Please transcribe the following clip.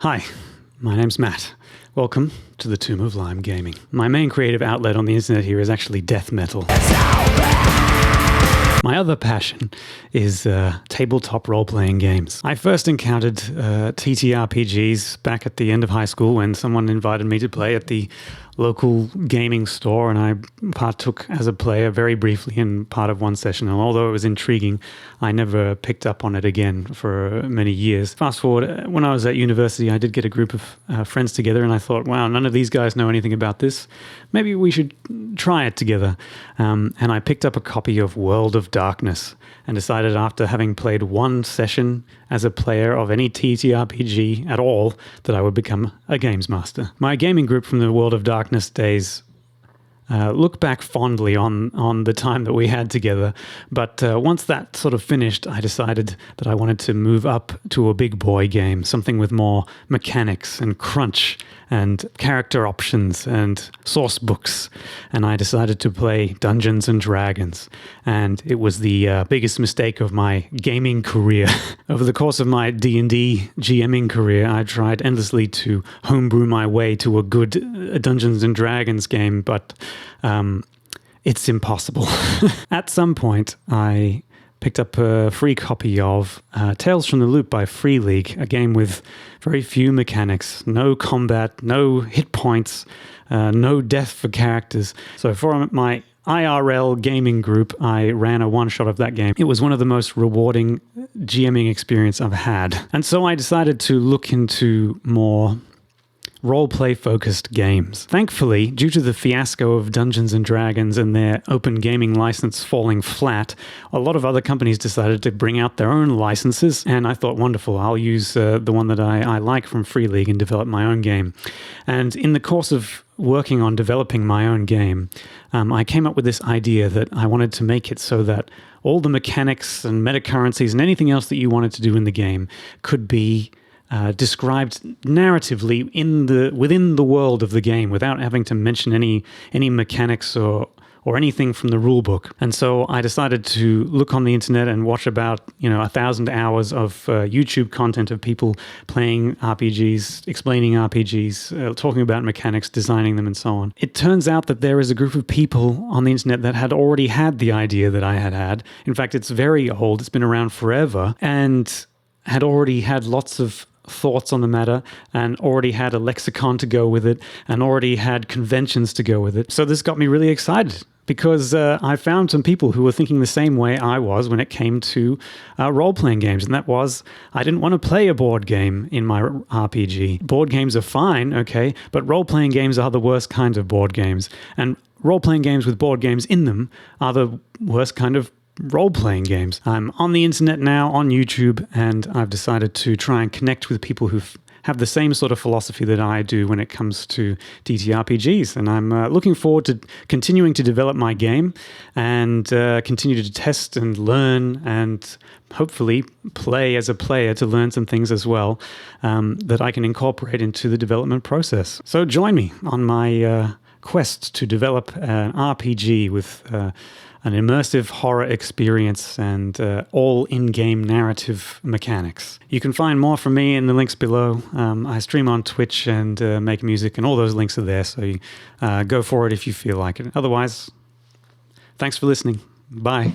Hi, my name's Matt. Welcome to the Tomb of Lime Gaming. My main creative outlet on the internet here is actually death metal. My other passion is tabletop role-playing games. I first encountered TTRPGs back at the end of high school when someone invited me to play at the local gaming store, and I partook as a player very briefly in part of one session. And although it was intriguing, I never picked up on it again for many years. Fast forward, when I was at university, I did get a group of friends together, and I thought, wow, none of these guys know anything about this. Maybe we should try it together. And I picked up a copy of World of Darkness and decided, after having played one session as a player of any TTRPG at all, that I would become a games master. My gaming group from the World of Darkness days look back fondly on the time that we had together. But once that sort of finished, I decided that I wanted to move up to a big boy game, something with more mechanics and crunch and character options and source books. And I decided to play Dungeons and Dragons. And it was the biggest mistake of my gaming career. Over the course of my D&D GMing career, I tried endlessly to homebrew my way to a good Dungeons and Dragons game, but it's impossible. At some point, I picked up a free copy of Tales from the Loop by Free League, a game with very few mechanics, no combat, no hit points, no death for characters. So for my IRL gaming group, I ran a one-shot of that game. It was one of the most rewarding GMing experience I've had. And so I decided to look into more role-play focused games. Thankfully, due to the fiasco of Dungeons and Dragons and their open gaming license falling flat, a lot of other companies decided to bring out their own licenses, and I thought, wonderful, I'll use the one that I like from Free League and develop my own game. And in the course of working on developing my own game, I came up with this idea that I wanted to make it so that all the mechanics and metacurrencies and anything else that you wanted to do in the game could be described narratively within the world of the game without having to mention any mechanics or anything from the rule book. And so I decided to look on the internet and watch about 1,000 hours of YouTube content of people playing RPGs, explaining RPGs, talking about mechanics, designing them, and so on. It turns out that there is a group of people on the internet that had already had the idea that I had. In fact, it's very old. It's been around forever, and had already had lots of thoughts on the matter, and already had a lexicon to go with it, and already had conventions to go with it. So this got me really excited, because I found some people who were thinking the same way I was when it came to role-playing games, and that was, I didn't want to play a board game in my RPG. Board games are fine, okay, but role-playing games are the worst kinds of board games, and role-playing games with board games in them are the worst kind of role-playing games. I'm on the internet now, on YouTube, and I've decided to try and connect with people who have the same sort of philosophy that I do when it comes to TTRPGs. And I'm looking forward to continuing to develop my game and continue to test and learn and hopefully play as a player to learn some things as well that I can incorporate into the development process. So join me on my quest to develop an RPG with an immersive horror experience and all in-game narrative mechanics. You can find more from me in the links below. I stream on Twitch and make music, and all those links are there, so go for it if you feel like it. Otherwise, thanks for listening. Bye.